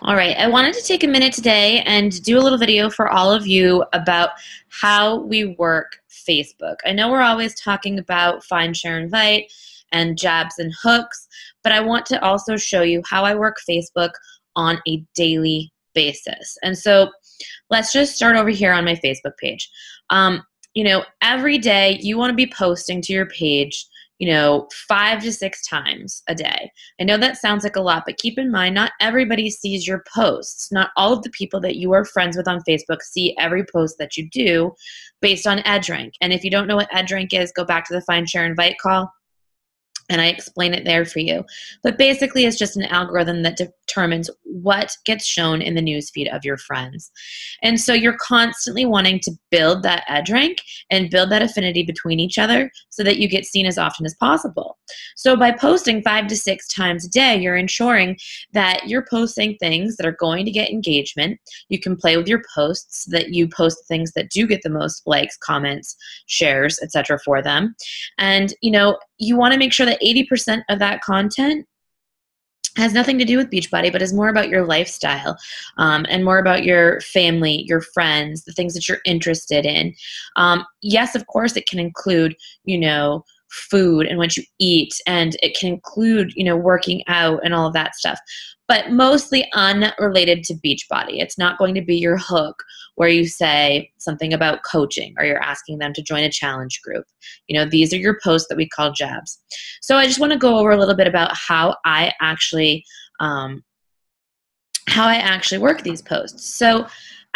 All right, I wanted to take a minute today and do a little video for all of you about how we work Facebook. I know we're always talking about find, share, invite, and jabs and hooks, but I want to also show you how I work Facebook on a daily basis. And so let's just start over here on my Facebook page. Every day you want to be posting to your page 5 to 6 times a day. I know that sounds like a lot, but keep in mind, not everybody sees your posts. Not all of the people that you are friends with on Facebook see every post that you do based on EdgeRank. And if you don't know what EdgeRank is, go back to the Find, Share, Invite call, and I explain it there for you. But basically, it's just an algorithm that determines what gets shown in the newsfeed of your friends. And so you're constantly wanting to build that edge rank and build that affinity between each other so that you get seen as often as possible. So by posting 5 to 6 times a day, you're ensuring that you're posting things that are going to get engagement. You can play with your posts so that you post things that do get the most likes, comments, shares, etc. for them. And you want to make sure that 80% of that content has nothing to do with Beachbody, but is more about your lifestyle and more about your family, your friends, the things that you're interested in. Yes, of course, it can include, food and what you eat, and it can include, working out and all of that stuff, but mostly unrelated to Beachbody. It's not going to be your hook where you say something about coaching or you're asking them to join a challenge group. These are your posts that we call jabs. So I just want to go over a little bit about how I actually work these posts. So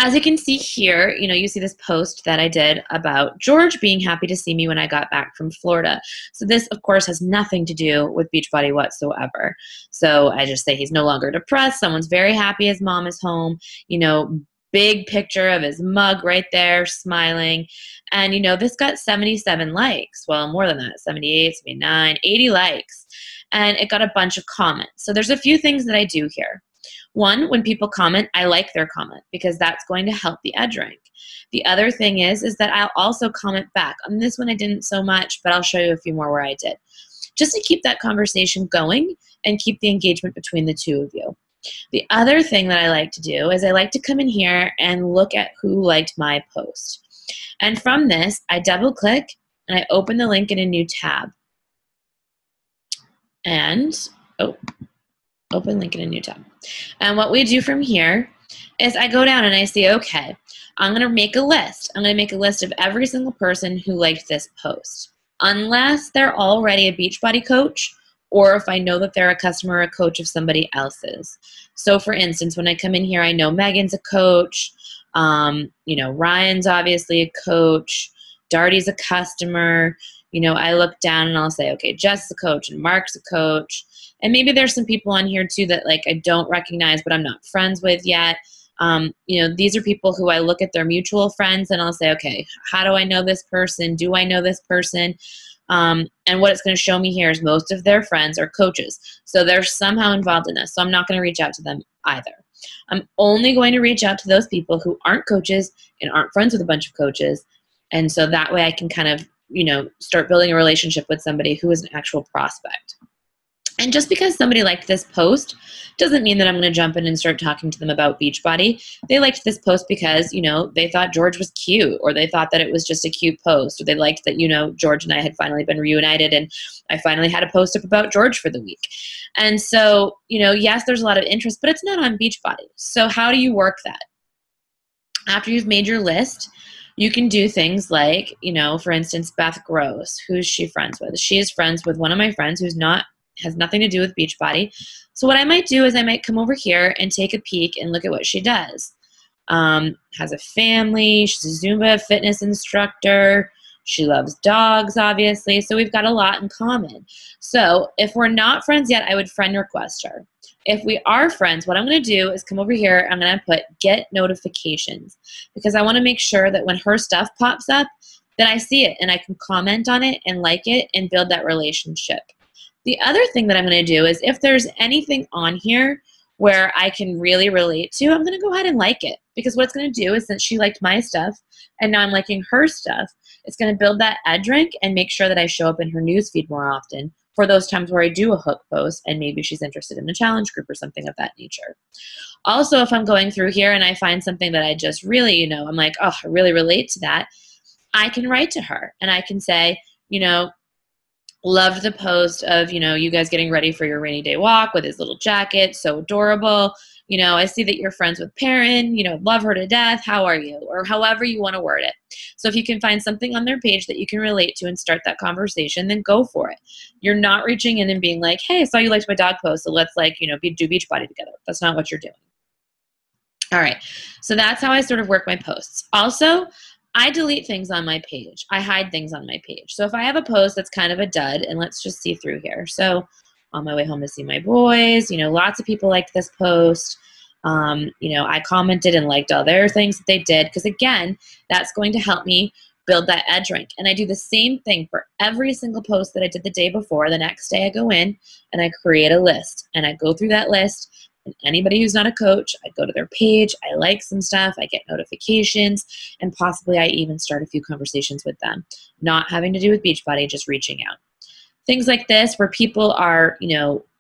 as you can see here, you see this post that I did about George being happy to see me when I got back from Florida. So this, of course, has nothing to do with Beachbody whatsoever. So I just say he's no longer depressed. Someone's very happy his mom is home. Big picture of his mug right there, smiling. And, this got 77 likes. Well, more than that, 78, 79, 80 likes. And it got a bunch of comments. So there's a few things that I do here. One, when people comment, I like their comment because that's going to help the edge rank. The other thing is that I'll also comment back. On this one I didn't so much, but I'll show you a few more where I did. Just to keep that conversation going and keep the engagement between the two of you. The other thing that I like to do is I like to come in here and look at who liked my post. And from this, I double click and I open the link in a new tab. And, open link in a new tab. And what we do from here is I go down and I see, okay, I'm going to make a list. I'm going to make a list of every single person who liked this post. Unless they're already a Beachbody coach, or if I know that they're a customer or a coach of somebody else's. So for instance, when I come in here, I know Megan's a coach, Ryan's obviously a coach, Darty's a customer. I look down and I'll say, okay, Jess is a coach and Mark's a coach. And maybe there's some people on here too that I don't recognize, but I'm not friends with yet. These are people who I look at their mutual friends and I'll say, okay, how do I know this person? Do I know this person? And what it's going to show me here is most of their friends are coaches. So they're somehow involved in this. So I'm not going to reach out to them either. I'm only going to reach out to those people who aren't coaches and aren't friends with a bunch of coaches. And so that way I can kind of, start building a relationship with somebody who is an actual prospect. And just because somebody liked this post doesn't mean that I'm going to jump in and start talking to them about Beachbody. They liked this post because, they thought George was cute, or they thought that it was just a cute post, or they liked that, George and I had finally been reunited and I finally had a post up about George for the week. And so, yes, there's a lot of interest, but it's not on Beachbody. So how do you work that? After you've made your list, you can do things like, for instance, Beth Gross. Who's she friends with? She is friends with one of my friends who's has nothing to do with Beachbody. So what I might do is I might come over here and take a peek and look at what she does. Has a family. She's a Zumba fitness instructor. She loves dogs, obviously. So we've got a lot in common. So if we're not friends yet, I would friend request her. If we are friends, what I'm going to do is come over here. I'm going to put get notifications because I want to make sure that when her stuff pops up, that I see it and I can comment on it and like it and build that relationship. The other thing that I'm going to do is if there's anything on here where I can really relate to, I'm going to go ahead and like it because what it's going to do is since she liked my stuff and now I'm liking her stuff, it's going to build that edge rank and make sure that I show up in her newsfeed more often for those times where I do a hook post and maybe she's interested in a challenge group or something of that nature. Also, if I'm going through here and I find something that I just really, I'm like, oh, I really relate to that, I can write to her and I can say, loved the post of, you guys getting ready for your rainy day walk with his little jacket, so adorable. I see that you're friends with Perrin, love her to death. How are you? Or however you want to word it. So if you can find something on their page that you can relate to and start that conversation, then go for it. You're not reaching in and being like, hey, I saw you liked my dog post, so let's do Beachbody together. That's not what you're doing. All right, so that's how I sort of work my posts. Also, I delete things on my page. I hide things on my page. So if I have a post that's kind of a dud, and let's just see through here. So on my way home to see my boys, lots of people liked this post. I commented and liked all their things that they did, because again, that's going to help me build that edge rank. And I do the same thing for every single post that I did the day before. The next day I go in and I create a list, and I go through that list. And anybody who's not a coach, I go to their page, I like some stuff, I get notifications, and possibly I even start a few conversations with them. Not having to do with Beachbody, just reaching out. Things like this where people are,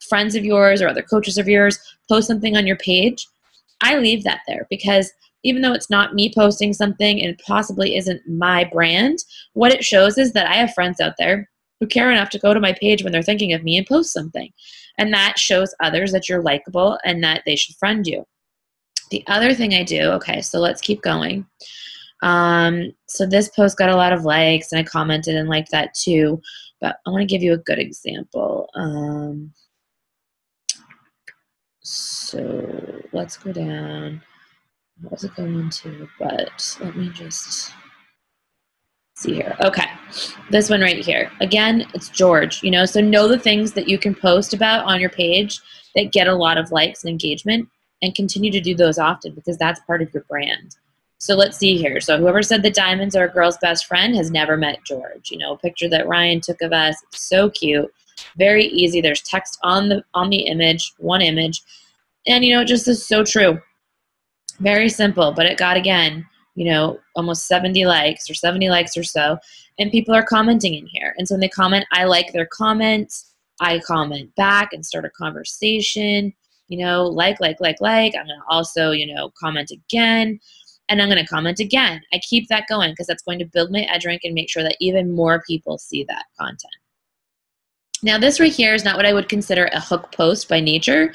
friends of yours or other coaches of yours post something on your page, I leave that there, because even though it's not me posting something and possibly isn't my brand, what it shows is that I have friends out there who care enough to go to my page when they're thinking of me and post something. And that shows others that you're likable and that they should friend you. The other thing I do, okay, so let's keep going. So this post got a lot of likes, and I commented and liked that too. But I want to give you a good example. So let's go down. What was it going to? But let me just see here. Okay, this one right here. Again, it's George, so know the things that you can post about on your page that get a lot of likes and engagement, and continue to do those often, because that's part of your brand. So let's see here. So whoever said that diamonds are a girl's best friend has never met George. A picture that Ryan took of us. It's so cute. Very easy. There's text on the image, one image. And, it just is so true. Very simple, but it got, again, almost 70 likes or so, and people are commenting in here. And so when they comment, I like their comments, I comment back and start a conversation, like. I'm going to also, comment again, and I'm going to comment again. I keep that going, because that's going to build my edge rank and make sure that even more people see that content. Now this right here is not what I would consider a hook post by nature,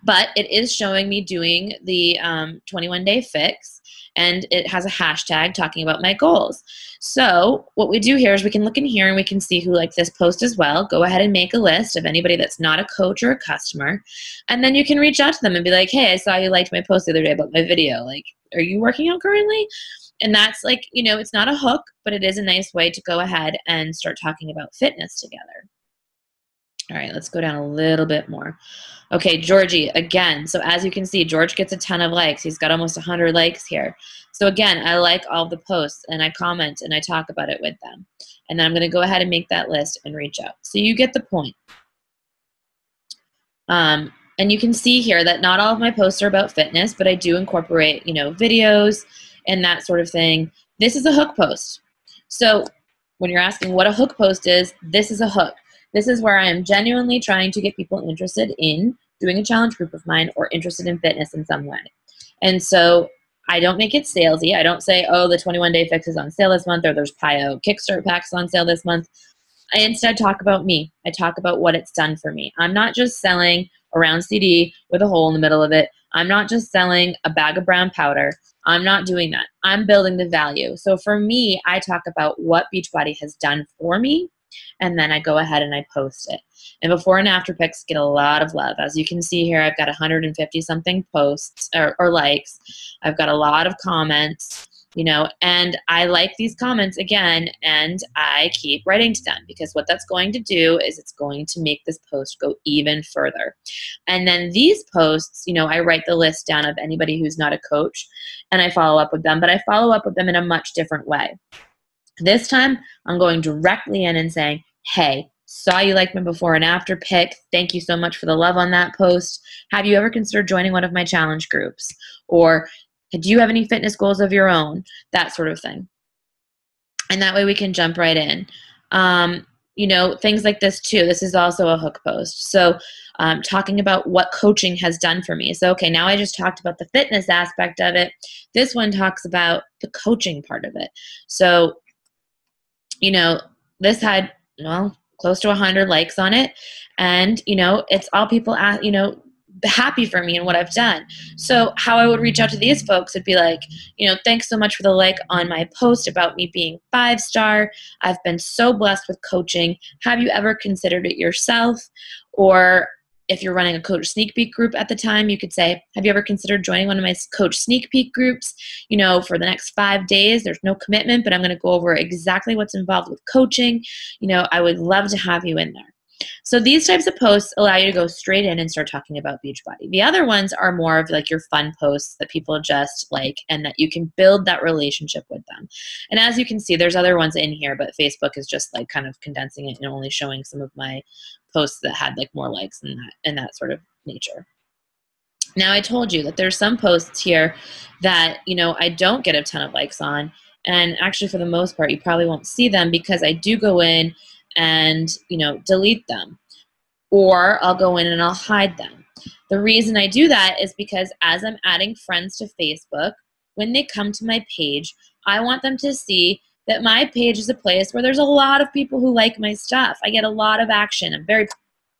but it is showing me doing the 21-day fix, and it has a hashtag talking about my goals. So what we do here is we can look in here and we can see who liked this post as well. Go ahead and make a list of anybody that's not a coach or a customer, and then you can reach out to them and be like, hey, I saw you liked my post the other day about my video. Like, are you working out currently? And that's like, it's not a hook, but it is a nice way to go ahead and start talking about fitness together. All right, let's go down a little bit more. Okay, Georgie, again, so as you can see, George gets a ton of likes. He's got almost 100 likes here. So again, I like all the posts, and I comment, and I talk about it with them. And then I'm going to go ahead and make that list and reach out. So you get the point. And you can see here that not all of my posts are about fitness, but I do incorporate, videos and that sort of thing. This is a hook post. So when you're asking what a hook post is, this is a hook. This is where I am genuinely trying to get people interested in doing a challenge group of mine or interested in fitness in some way. And so I don't make it salesy. I don't say, oh, the 21-day fix is on sale this month, or there's PIO Kickstart packs on sale this month. I instead talk about me. I talk about what it's done for me. I'm not just selling a round CD with a hole in the middle of it. I'm not just selling a bag of brown powder. I'm not doing that. I'm building the value. So for me, I talk about what Beachbody has done for me, and then I go ahead and I post it. And before and after pics get a lot of love. As you can see here, I've got 150 something posts or likes. I've got a lot of comments, and I like these comments again, and I keep writing to them, because what that's going to do is it's going to make this post go even further. And then these posts, I write the list down of anybody who's not a coach, and I follow up with them, but I follow up with them in a much different way. This time, I'm going directly in and saying, hey, saw you like my before and after pic. Thank you so much for the love on that post. Have you ever considered joining one of my challenge groups? Or do you have any fitness goals of your own? That sort of thing. And that way we can jump right in. you know, things like this too. This is also a hook post. So talking about what coaching has done for me. So, okay, now I just talked about the fitness aspect of it. This one talks about the coaching part of it. So, you know, this had, well, close to 100 likes on it. And, you know, it's all people, you know, happy for me and what I've done. So how I would reach out to these folks would be like, you know, thanks so much for the like on my post about me being 5-star. I've been so blessed with coaching. Have you ever considered it yourself? Or if you're running a coach sneak peek group at the time, you could say, have you ever considered joining one of my coach sneak peek groups? You know, for the next 5 days, there's no commitment, but I'm going to go over exactly what's involved with coaching. You know, I would love to have you in there. So these types of posts allow you to go straight in and start talking about Beachbody. The other ones are more of like your fun posts that people just like and that you can build that relationship with them. And as you can see, there's other ones in here, but Facebook is just like kind of condensing it and only showing some of my posts that had like more likes and that sort of nature. Now I told you that there's some posts here that, you know, I don't get a ton of likes on. And actually for the most part, you probably won't see them because I do go in and, you know, delete them, or I'll go in and I'll hide them. The reason I do that is because as I'm adding friends to Facebook, when they come to my page, I want them to see that my page is a place where there's a lot of people who like my stuff. I get a lot of action. I'm very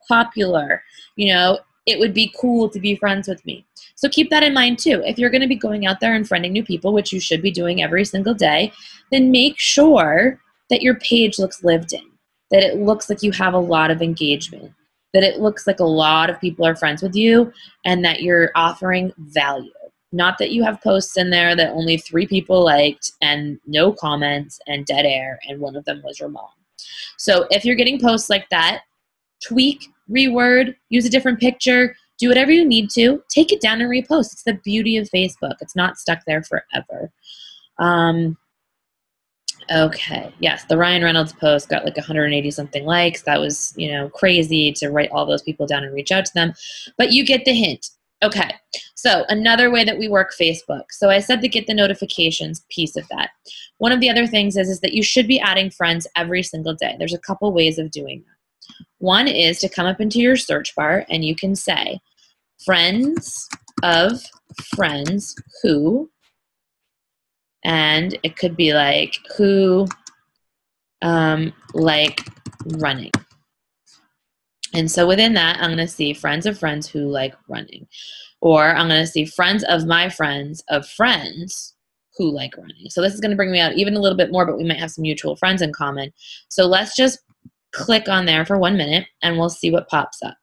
popular. You know, it would be cool to be friends with me. So keep that in mind too. If you're going to be going out there and friending new people, which you should be doing every single day, then make sure that your page looks lived in, that it looks like you have a lot of engagement, that it looks like a lot of people are friends with you, and that you're offering value. Not that you have posts in there that only 3 people liked and no comments and dead air, and one of them was your mom. So if you're getting posts like that, tweak, reword, use a different picture, do whatever you need to, take it down and repost. It's the beauty of Facebook. It's not stuck there forever. Okay, yes, the Ryan Reynolds post got like 180 something likes. That was, you know, crazy to write all those people down and reach out to them, but you get the hint. Okay, so another way that we work Facebook. So I said to get the notifications piece of that. One of the other things is that you should be adding friends every single day. There's a couple ways of doing that. One is to come up into your search bar and you can say, friends of friends who, and it could be like who like running. And so within that, I'm going to see friends of friends who like running. Or I'm going to see friends of my friends of friends who like running. So this is going to bring me out even a little bit more, but we might have some mutual friends in common. So let's just click on there for 1 minute and we'll see what pops up.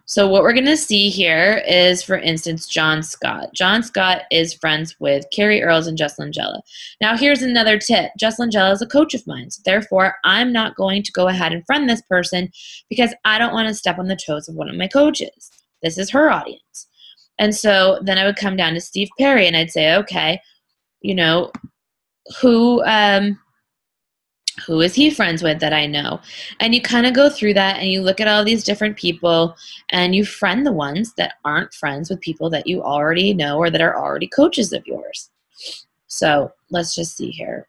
So what we're going to see here is, for instance, John Scott. John Scott is friends with Carrie Earls and Jess Langella. Now here's another tip. Jess Langella is a coach of mine. So therefore, I'm not going to go ahead and friend this person because I don't want to step on the toes of one of my coaches. This is her audience. And so then I would come down to Steve Perry and I'd say, okay, you know, who is he friends with that I know? And you kind of go through that and you look at all these different people and you friend the ones that aren't friends with people that you already know or that are already coaches of yours. So let's just see here.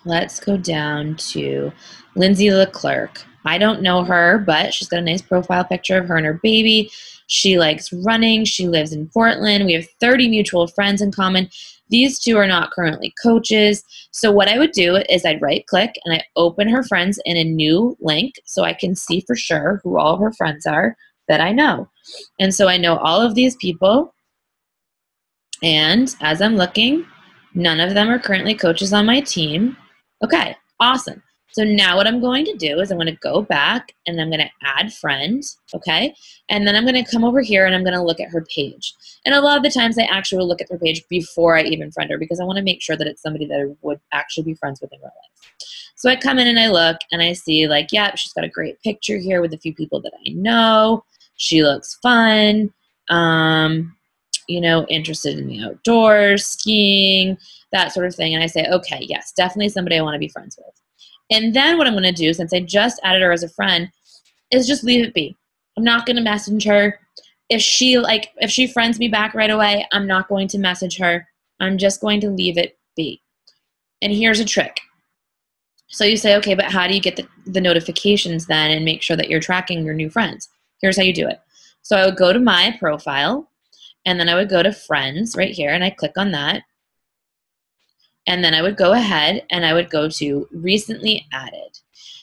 Let's go down to Lindsay Leclerc. I don't know her, but she's got a nice profile picture of her and her baby. She likes running. She lives in Portland. We have 30 mutual friends in common. These two are not currently coaches. So what I would do is I'd right click and I open her friends in a new link so I can see for sure who all of her friends are that I know. And so I know all of these people. And as I'm looking, none of them are currently coaches on my team. Okay, awesome. So now what I'm going to do is I'm going to go back and I'm going to add friends, okay? And then I'm going to come over here and I'm going to look at her page. And a lot of the times I actually will look at her page before I even friend her because I want to make sure that it's somebody that I would actually be friends with in real life. So I come in and I look and I see like, yeah, she's got a great picture here with a few people that I know. She looks fun, you know, interested in the outdoors, skiing, that sort of thing. And I say, okay, yes, definitely somebody I want to be friends with. And then what I'm going to do, since I just added her as a friend, is just leave it be. I'm not going to message her. If she friends me back right away, I'm not going to message her. I'm just going to leave it be. And here's a trick. So you say, okay, but how do you get the notifications then and make sure that you're tracking your new friends? Here's how you do it. So I would go to my profile, and then I would go to friends right here, and I click on that. And then I would go ahead and I would go to recently added.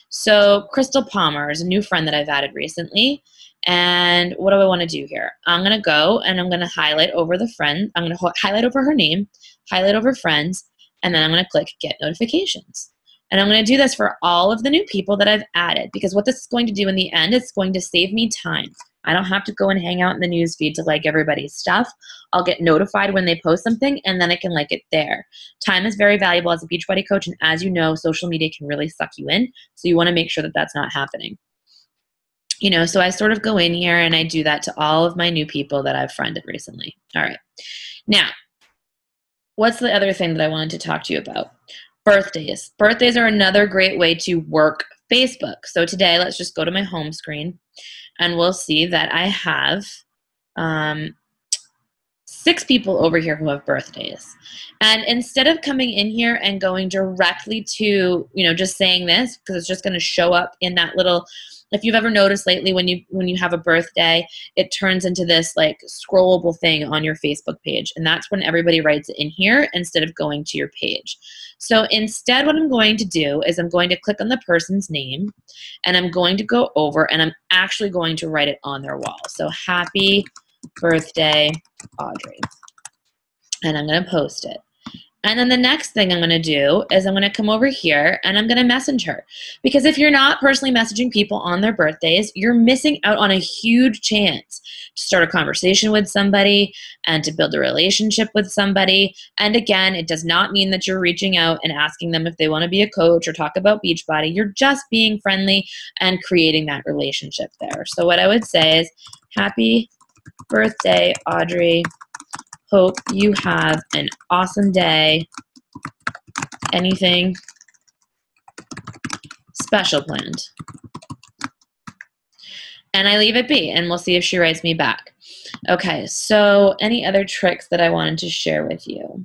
So Crystal Palmer is a new friend that I've added recently. And what do I want to do here? I'm going to go and I'm going to highlight over the friend. I'm going to highlight over her name, highlight over friends, and then I'm going to click get notifications. And I'm going to do this for all of the new people that I've added, because what this is going to do in the end, it's going to save me time. I don't have to go and hang out in the news feed to like everybody's stuff. I'll get notified when they post something, and then I can like it there. Time is very valuable as a Beachbody coach, and as you know, social media can really suck you in, so you want to make sure that that's not happening. You know, so I sort of go in here and I do that to all of my new people that I've friended recently. All right. Now, what's the other thing that I wanted to talk to you about? Birthdays. Birthdays are another great way to work Facebook. So today, let's just go to my home screen, and we'll see that I have 6 people over here who have birthdays. And instead of coming in here and going directly to, you know, just saying this, because it's just going to show up in that little, if you've ever noticed lately when you have a birthday, it turns into this like scrollable thing on your Facebook page. And that's when everybody writes it in here instead of going to your page. So instead, what I'm going to do is I'm going to click on the person's name, and I'm going to go over and I'm actually going to write it on their wall. So happy birthday, Audrey. And I'm going to post it. And then the next thing I'm going to do is I'm going to come over here and I'm going to message her. Because if you're not personally messaging people on their birthdays, you're missing out on a huge chance to start a conversation with somebody and to build a relationship with somebody. And again, it does not mean that you're reaching out and asking them if they want to be a coach or talk about Beachbody. You're just being friendly and creating that relationship there. So what I would say is, happy birthday, Audrey. Hope you have an awesome day. Anything special planned? And I leave it be, and we'll see if she writes me back. Okay, so any other tricks that I wanted to share with you?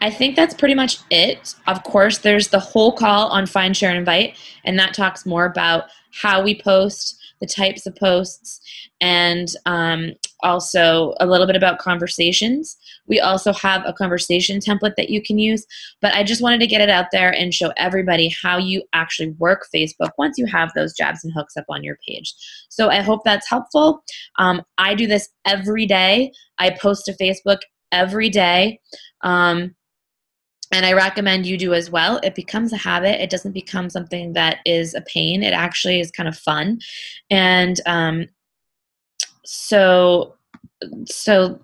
I think that's pretty much it. Of course, there's the whole call on Find, Share, and Invite, and that talks more about how we post, the types of posts, and also a little bit about conversations. We also have a conversation template that you can use, but I just wanted to get it out there and show everybody how you actually work Facebook once you have those jabs and hooks up on your page. So I hope that's helpful. I do this every day. I post to Facebook every day. And I recommend you do as well. It becomes a habit. It doesn't become something that is a pain. It actually is kind of fun. And so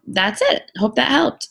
that's it. Hope that helped.